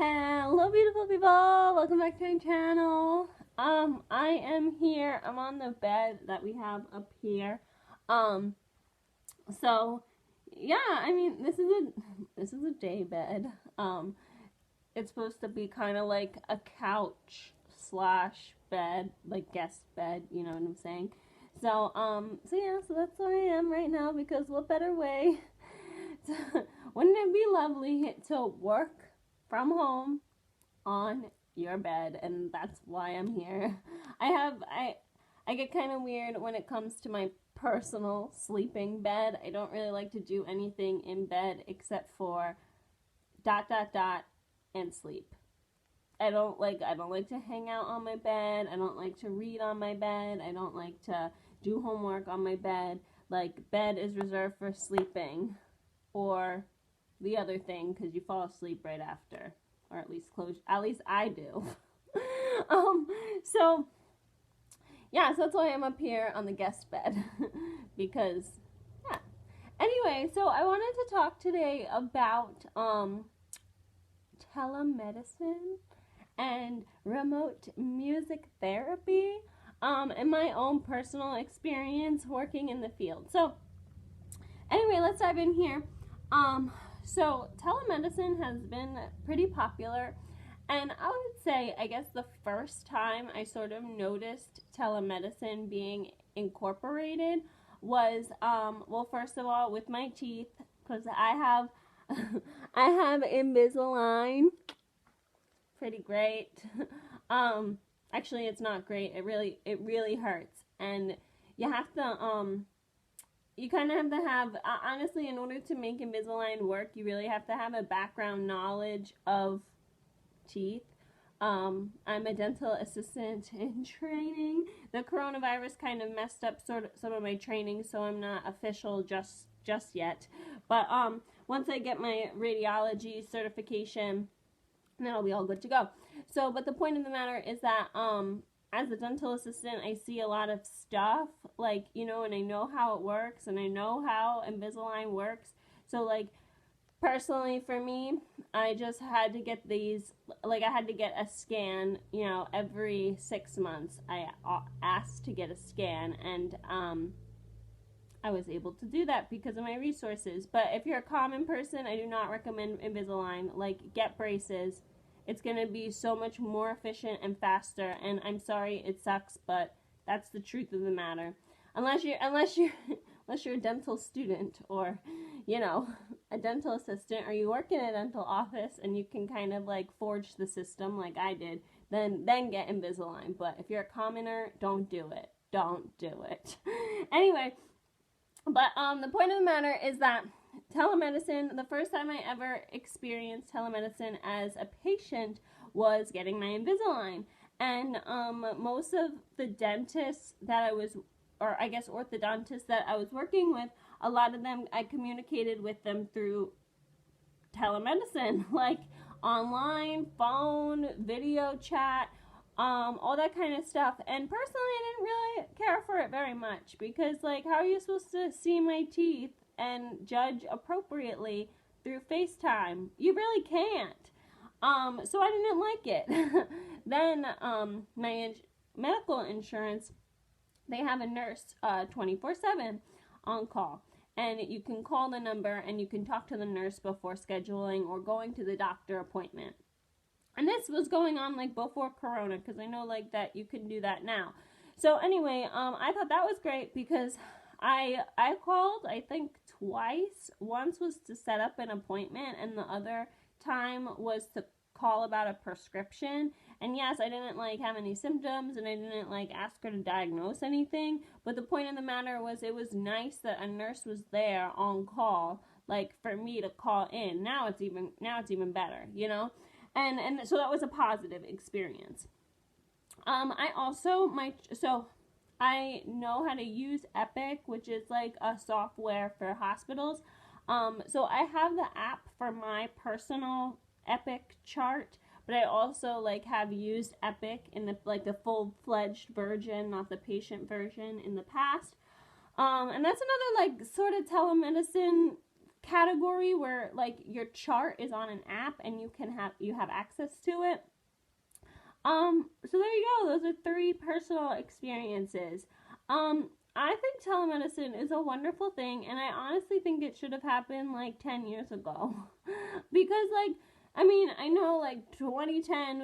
Hello, beautiful people. Welcome back to my channel. I am here. I'm on the bed that we have up here. Um, so yeah, I mean, this is a day bed. It's supposed to be kind of like a couch slash bed, like guest bed. You know what I'm saying? So yeah, so that's where I am right now because what better way? Wouldn't it be lovely to work from home on your bed? And that's why I'm here. I get kind of weird when it comes to my personal sleeping bed. I don't really like to do anything in bed except for dot dot dot and sleep. I don't like to hang out on my bed. I don't like to read on my bed. I don't like to do homework on my bed. Like, bed is reserved for sleeping or the other thing because you fall asleep right after, or at least I do. um so yeah, so that's why I'm up here on the guest bed because yeah. Anyway, so I wanted to talk today about telemedicine and remote music therapy, and my own personal experience working in the field. So anyway, let's dive in here. So telemedicine has been pretty popular, and I would say, I guess the first time I sort of noticed telemedicine being incorporated was, well, first of all, with my teeth, because I have, I have Invisalign. Pretty great. um, Actually, it's not great. It really hurts, and you have to, you kind of have to have, honestly, in order to make Invisalign work, you really have to have a background knowledge of teeth. I'm a dental assistant in training. The coronavirus kind of messed up some of my training, so I'm not official just yet. But once I get my radiology certification, then I'll be all good to go. So, but the point of the matter is that as a dental assistant, I see a lot of stuff, like, and I know how it works, and I know how Invisalign works. So, like, personally for me, I just had to get these, like, I had to get a scan, every 6 months. I asked to get a scan, and I was able to do that because of my resources. But if you're a common person, I do not recommend Invisalign. Like, get braces. It's going to be so much more efficient and faster, and I'm sorry it sucks, but that's the truth of the matter. Unless you're a dental student, or a dental assistant, or you work in a dental office and you can kind of like forge the system like I did, then get Invisalign. But if you're a commoner, don't do it. Don't do it. Anyway, but the point of the matter is that telemedicine, the first time I ever experienced telemedicine as a patient was getting my Invisalign. And most of the dentists that I was, or I guess orthodontists that I was working with, a lot of them, I communicated with them through telemedicine, like online, phone, video chat, all that kind of stuff. And personally, I didn't really care for it very much because, like, how are you supposed to see my teeth and judge appropriately through FaceTime? You really can't. So I didn't like it. Then, my medical insurance, they have a nurse 24/7 on call. And you can call the number and you can talk to the nurse before scheduling or going to the doctor appointment. And this was going on like before Corona, because I know like that you can do that now. So anyway, I thought that was great because I called, I think, twice. Once was to set up an appointment, and the other time was to call about a prescription. And yes, I didn't like have any symptoms, and I didn't like ask her to diagnose anything. But the point of the matter was, it was nice that a nurse was there on call, like for me to call in. Now it's even better, And so that was a positive experience. I know how to use Epic, which is like a software for hospitals. So I have the app for my personal Epic chart, but I also like have used Epic in the full-fledged version, not the patient version, in the past. And that's another like sort of telemedicine category where like your chart is on an app and you have access to it. So there you go. Those are 3 personal experiences. I think telemedicine is a wonderful thing, and I honestly think it should have happened like 10 years ago. Because, like, I mean, I know like 2010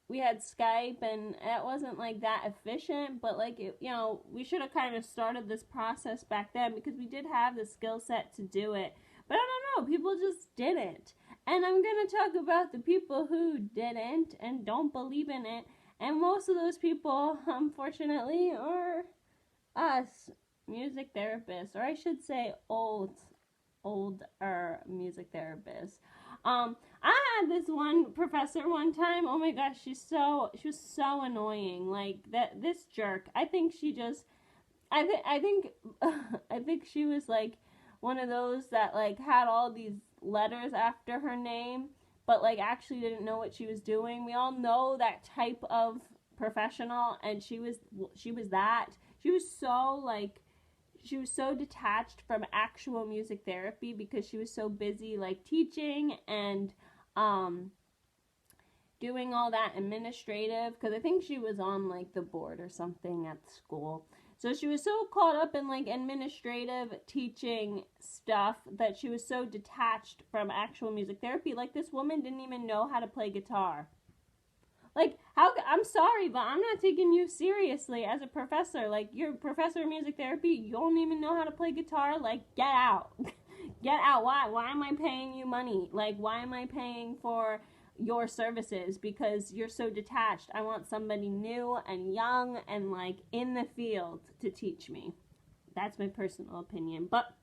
we had Skype and it wasn't like that efficient, but like, we should have kind of started this process back then because we did have the skill set to do it. But I don't know, people just didn't. And I'm going to talk about the people who didn't and don't believe in it. And most of those people, unfortunately, are us, music therapists, or I should say older music therapists. I had this one professor one time. Oh my gosh, she was so annoying. Like this jerk. I think she just, I think she was like one of those that like had all these letters after her name, but like actually didn't know what she was doing. We all know that type of professional, and she was that. She was so detached from actual music therapy because she was so busy like teaching and doing all that administrative, because I think she was on like the board or something at the school. So she was so caught up in like administrative teaching stuff that she was so detached from actual music therapy. Like this woman didn't even know how to play guitar. Like, I'm sorry, but I'm not taking you seriously as a professor. Like, you're a professor of music therapy, you don't even know how to play guitar. Like, get out. Get out. Why am I paying you money? Like, why am I paying for your services? Because you're so detached. I want somebody new and young and, like, in the field to teach me. That's my personal opinion. But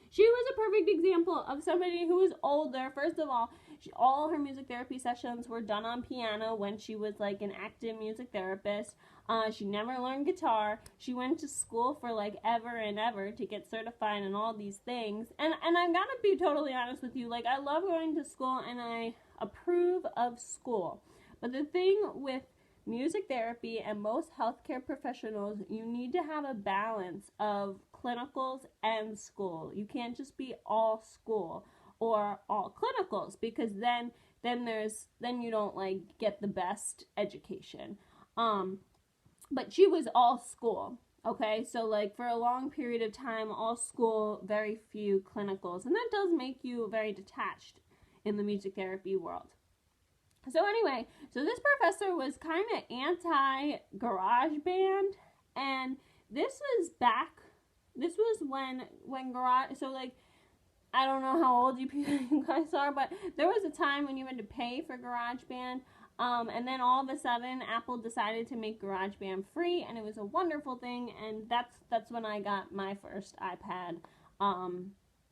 she was a perfect example of somebody who was older. First of all, all her music therapy sessions were done on piano when she was like an active music therapist. She never learned guitar. She went to school for like ever and ever to get certified and all these things. And I'm gonna be totally honest with you. Like, I love going to school and I approve of school. But the thing with music therapy and most healthcare professionals, you need to have a balance of clinicals and school. You can't just be all school or all clinicals, because then you don't like get the best education. But she was all school. Okay, so like for a long period of time, all school, very few clinicals, and that does make you very detached in the music therapy world. So anyway, so this professor was kind of anti-garage band, and this was when garage, so like, I don't know how old you guys are, but there was a time when you had to pay for GarageBand, and then all of a sudden Apple decided to make GarageBand free, and it was a wonderful thing, and that's when I got my first iPad,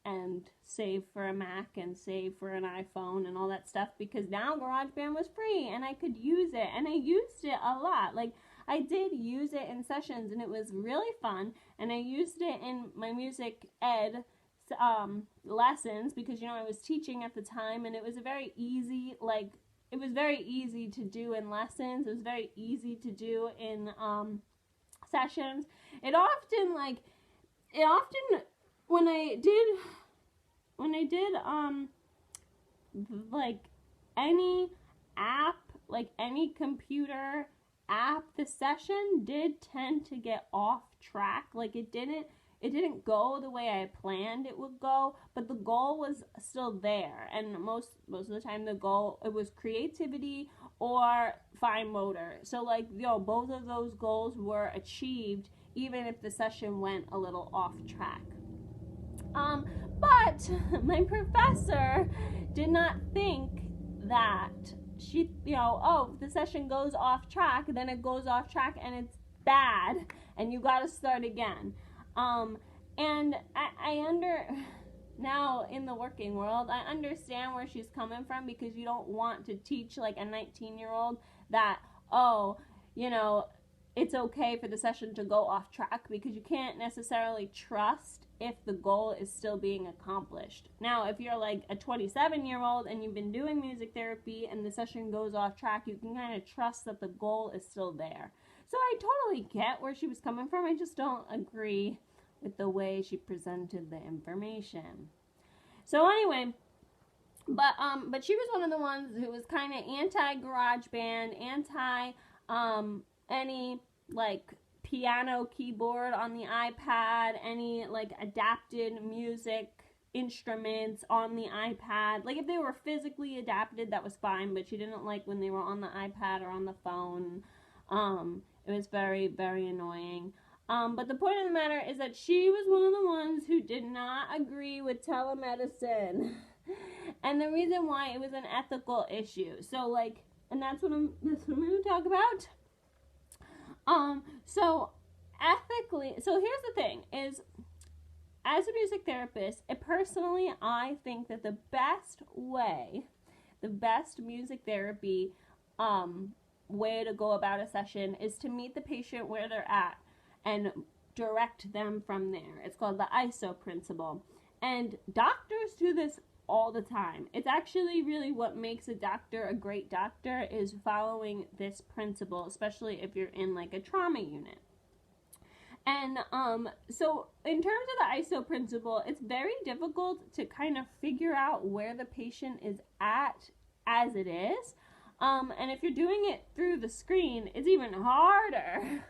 and save for a Mac and save for an iPhone and all that stuff, because now GarageBand was free and I could use it, and I used it a lot. Like, I did use it in sessions and it was really fun, and I used it in my music ed lessons because, I was teaching at the time, and it was very easy to do in lessons. It was very easy to do in sessions. It often when I did like any app, like any computer app, the session did tend to get off track. Like, it didn't go the way I planned it would go, but the goal was still there. And most of the time the goal, it was creativity or fine motor. So like, both of those goals were achieved even if the session went a little off track. But my professor did not think that the session goes off track, then it goes off track and it's bad and you gotta start again. And now in the working world, I understand where she's coming from, because you don't want to teach like a 19-year-old that, it's okay for the session to go off track, because you can't necessarily trust if the goal is still being accomplished. Now, if you're like a 27-year-old and you've been doing music therapy and the session goes off track, you can kind of trust that the goal is still there. So I totally get where she was coming from. I just don't agree with the way she presented the information. So anyway, but she was one of the ones who was kind of anti garage band, anti any like piano keyboard on the iPad, any like adapted music instruments on the iPad. Like if they were physically adapted, that was fine, but she didn't like when they were on the iPad or on the phone. It was very, very annoying. But the point of the matter is that she was one of the ones who did not agree with telemedicine. And the reason why, it was an ethical issue. So like, and that's what I'm going to talk about. So ethically, so here's the thing is, as a music therapist, personally, I think that the best music therapy way to go about a session is to meet the patient where they're at and direct them from there. It's called the ISO principle. And doctors do this all the time. It's actually really what makes a doctor a great doctor, is following this principle, especially if you're in like a trauma unit. And so in terms of the ISO principle, it's very difficult to kind of figure out where the patient is at as it is. And if you're doing it through the screen, it's even harder.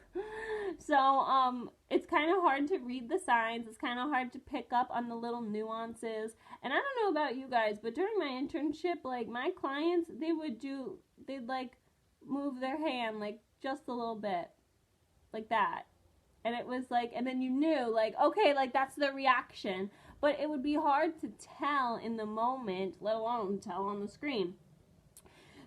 So it's kind of hard to read the signs. It's kind of hard to pick up on the little nuances. And I don't know about you guys, but during my internship, like my clients, they'd like move their hand like just a little bit, like that. And it was like, and then you knew, like, okay, like that's the reaction. But it would be hard to tell in the moment, let alone tell on the screen.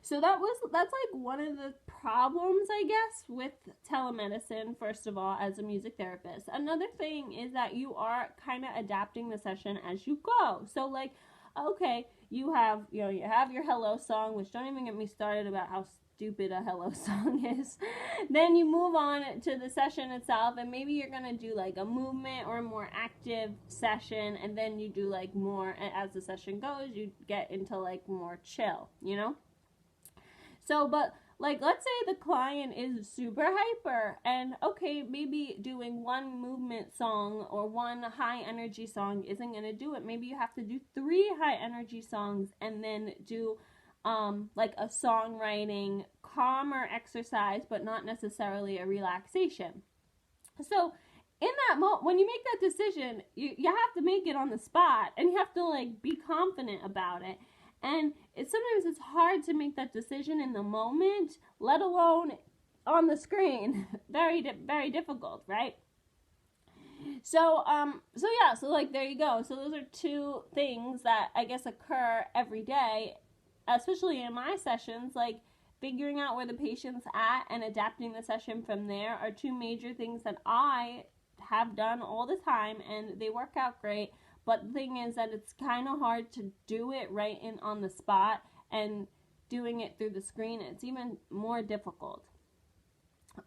So that's like one of the problems, I guess, with telemedicine, first of all, as a music therapist. Another thing is that you are kind of adapting the session as you go. So like, okay, you have your hello song, which don't even get me started about how stupid a hello song is. Then you move on to the session itself, and maybe you're going to do like a movement or a more active session, and then you do like more, as the session goes, you get into like more chill, you know? So, but like, let's say the client is super hyper, and okay, maybe doing one movement song or one high energy song isn't going to do it. Maybe you have to do 3 high energy songs and then do like a songwriting calmer exercise, but not necessarily a relaxation. So in that moment, when you make that decision, you have to make it on the spot, and you have to like be confident about it. And sometimes it's hard to make that decision in the moment, let alone on the screen. Very, very difficult, right? So like there you go. So those are 2 things that I guess occur every day, especially in my sessions. Like figuring out where the patient's at and adapting the session from there are 2 major things that I have done all the time, and they work out great. But the thing is that it's kind of hard to do it right in on the spot, and doing it through the screen, it's even more difficult.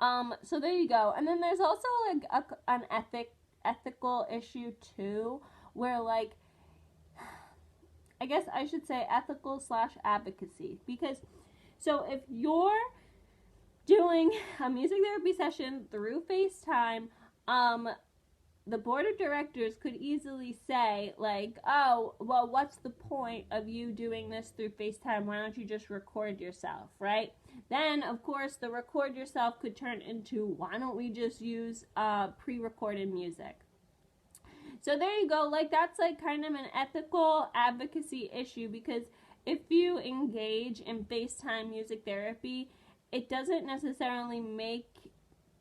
So there you go. And then there's also like an ethical issue too, where like, I guess I should say ethical / advocacy, because so if you're doing a music therapy session through FaceTime, the board of directors could easily say, like, oh, well, what's the point of you doing this through FaceTime? Why don't you just record yourself, right? Then, of course, the record yourself could turn into, why don't we just use pre-recorded music? So there you go. Like, that's like kind of an ethical advocacy issue, because if you engage in FaceTime music therapy, it doesn't necessarily make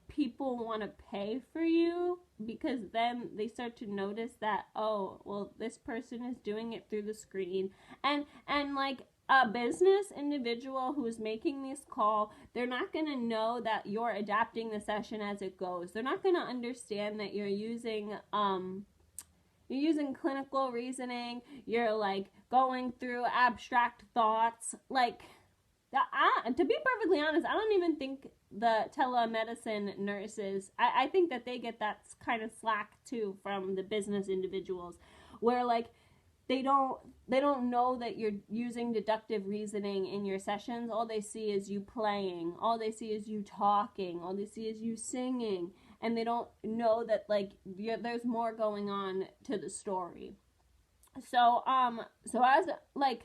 people want to pay for you, because then they start to notice that, oh, well, this person is doing it through the screen, and like a business individual who's making this call, they're not going to know that you're adapting the session as it goes. They're not going to understand that you're using clinical reasoning, you're like going through abstract thoughts, like to be perfectly honest, I don't even think the telemedicine nurses, I think that they get that kind of slack too from the business individuals, where like they don't know that you're using deductive reasoning in your sessions. All they see is you playing, all they see is you talking, all they see is you singing, and they don't know that like there's more going on to the story. So as like,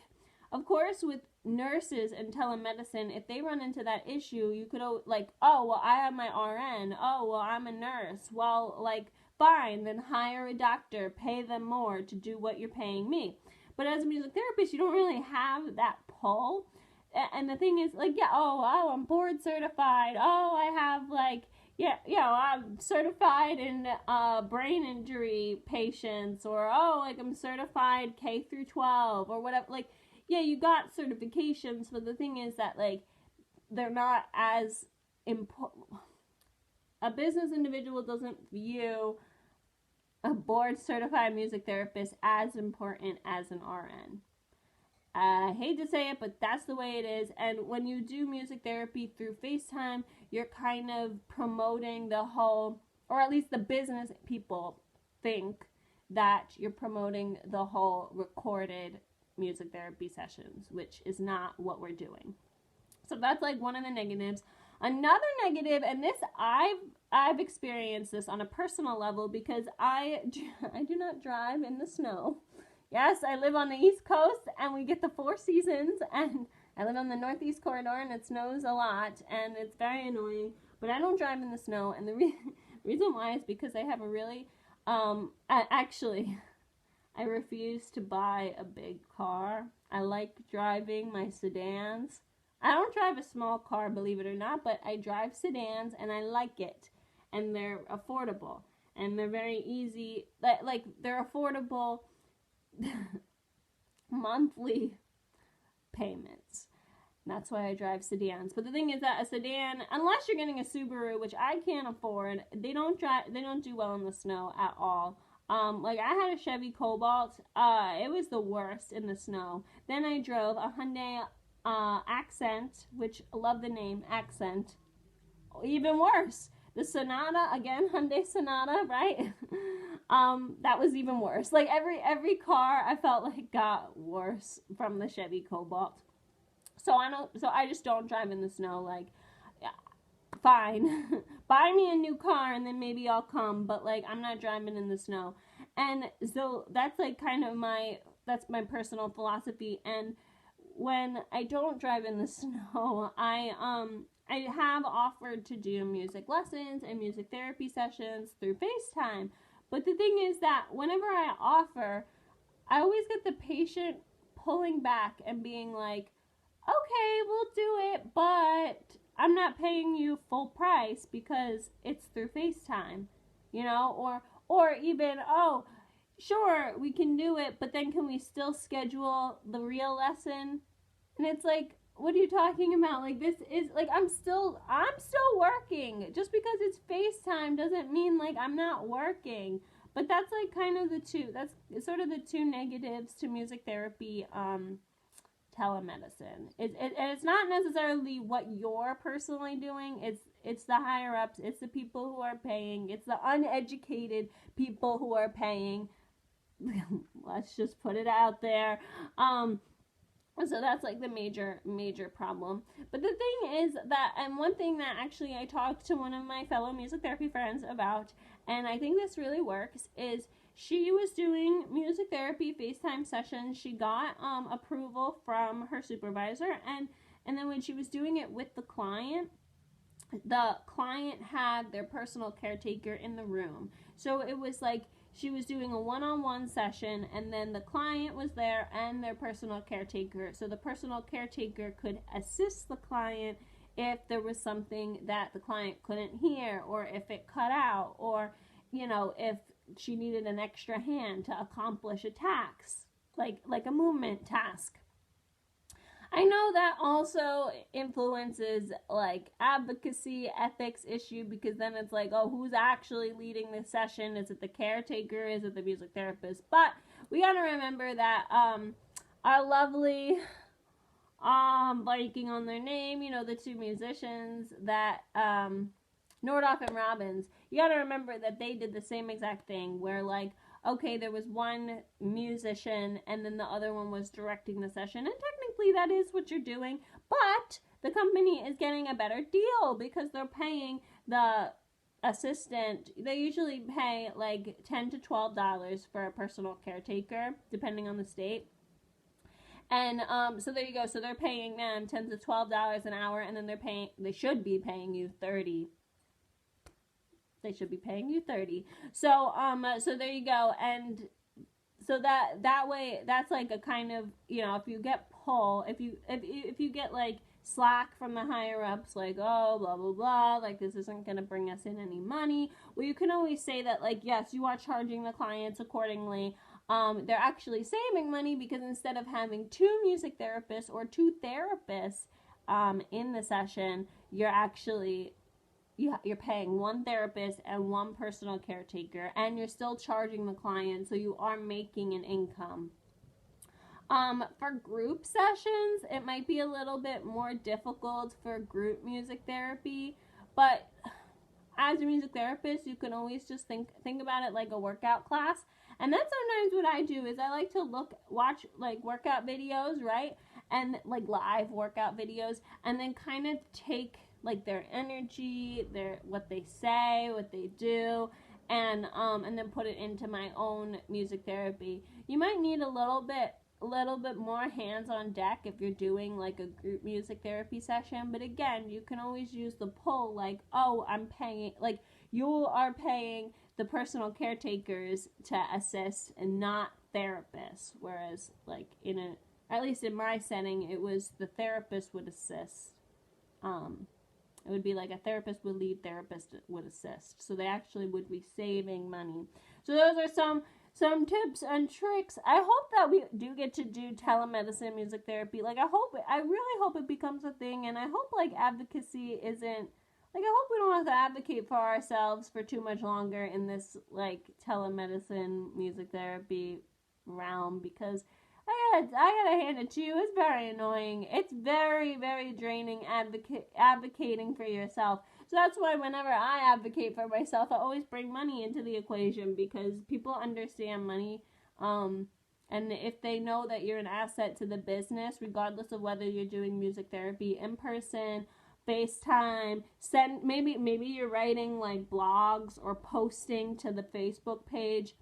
of course, with nurses and telemedicine, if they run into that issue, you could like, oh well, I have my RN. Oh well, I'm a nurse. Well, like, fine, then hire a doctor, pay them more to do what you're paying me. But as a music therapist, you don't really have that pull. And the thing is, like, yeah, oh, I'm board certified. Oh, I have like, yeah, I'm certified in brain injury patients, or oh, like I'm certified K through 12 or whatever. Like, yeah, you got certifications, but the thing is that like they're not as important. A business individual doesn't view a board certified music therapist as important as an RN. I hate to say it, but that's the way it is. And when you do music therapy through FaceTime, you're kind of promoting the whole, or at least the business people think that you're promoting the whole recorded music therapy sessions, which is not what we're doing. So that's like one of the negatives. Another negative, and this I've experienced this on a personal level because I do not drive in the snow. Yes, I live on the East Coast and we get the 4 seasons, and I live on the Northeast corridor and it snows a lot and it's very annoying, but I don't drive in the snow, and the reason why is because I have a really I refuse to buy a big car. I like driving my sedans. I don't drive a small car, believe it or not, but I drive sedans and I like it. And they're affordable. And they're very easy. Like they're affordable monthly payments. And that's why I drive sedans. But the thing is that a sedan, unless you're getting a Subaru, which I can't afford, they don't do well in the snow at all. Like I had a Chevy Cobalt. It was the worst in the snow. Then I drove a Hyundai Accent, which I love the name Accent. Even worse. The Sonata, again, Hyundai Sonata, right? That was even worse. Like every car I felt like got worse from the Chevy Cobalt. So I just don't drive in the snow. Like, yeah, fine. Buy me a new car and then maybe I'll come, but like I'm not driving in the snow. And so that's like kind of that's my personal philosophy. And when I don't drive in the snow, I have offered to do music lessons and music therapy sessions through FaceTime. But the thing is that whenever I offer, I always get the patient pulling back and being like, okay, we'll do it, but I'm not paying you full price because it's through FaceTime, or even, oh, sure, we can do it, but then can we still schedule the real lesson? And it's like, what are you talking about? Like, this is like, I'm still working. Just because it's FaceTime doesn't mean like I'm not working. But that's like kind of that's sort of the two negatives to music therapy, telemedicine. It's not necessarily what you're personally doing. It's the higher ups. It's the people who are paying. It's the uneducated people who are paying. Let's just put it out there. So that's like the major problem. But the thing is that, and one thing that actually I talked to one of my fellow music therapy friends about, and I think this really works, is she was doing music therapy FaceTime sessions. She got approval from her supervisor, and then when she was doing it with the client had their personal caretaker in the room. So it was like she was doing a one-on-one session, and then the client was there and their personal caretaker. So the personal caretaker could assist the client if there was something that the client couldn't hear, or if it cut out, or if she needed an extra hand to accomplish a task, like a movement task. I know that also influences like advocacy, ethics issue, because then it's like, oh, who's actually leading the session? Is it the caretaker? Is it the music therapist? But we got to remember that our lovely, blanking on their name, the two musicians that Nordoff and Robbins, you got to remember that they did the same exact thing where like, okay, there was one musician and then the other one was directing the session, and technically that is what you're doing, but the company is getting a better deal because they're paying the assistant, they usually pay like $10 to $12 for a personal caretaker, depending on the state. And so there you go. So they're paying them $10 to $12 an hour, and then they should be paying you 30. They should be paying you 30. So there you go. And so that way, that's like a kind of, if you get pull, if you get like slack from the higher ups, like, oh, blah blah blah, like this isn't going to bring us in any money, well, you can always say that, like, yes, you are charging the clients accordingly. They're actually saving money, because instead of having 2 music therapists or 2 therapists in the session, you're paying 1 therapist and 1 personal caretaker, and you're still charging the client, so you are making an income. For group sessions, it might be a little bit more difficult for group music therapy, but as a music therapist, you can always just think about it like a workout class. And that's sometimes what I do, is I like to watch like workout videos, right? And like live workout videos, and then kind of take like their energy, what they say, what they do, and then put it into my own music therapy. You might need a little bit more hands on deck if you're doing like a group music therapy session, but again, you can always use the pull, like, oh, you are paying the personal caretakers to assist and not therapists, whereas like at least in my setting, it was the therapist would assist. It would be like a therapist would lead, therapist would assist. So they actually would be saving money. So those are some tips and tricks. I hope that we do get to do telemedicine music therapy. Like, I really hope it becomes a thing, and I hope like advocacy isn't, like, I hope we don't have to advocate for ourselves for too much longer in this like telemedicine music therapy realm, because I gotta hand it to you, it's very annoying. It's very, very draining advocating for yourself. So that's why whenever I advocate for myself, I always bring money into the equation, because people understand money. And if they know that you're an asset to the business, regardless of whether you're doing music therapy in person, FaceTime, maybe you're writing like blogs or posting to the Facebook page.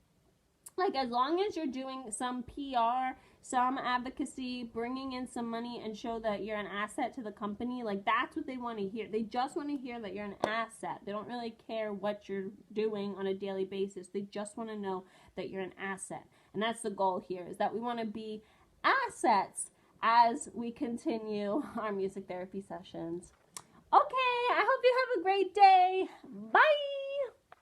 Like, as long as you're doing some PR, some advocacy, bringing in some money, and show that you're an asset to the company, like, that's what they want to hear. They just want to hear that you're an asset. They don't really care what you're doing on a daily basis. They just want to know that you're an asset. And that's the goal here, is that we want to be assets as we continue our music therapy sessions. Okay, I hope you have a great day. Bye!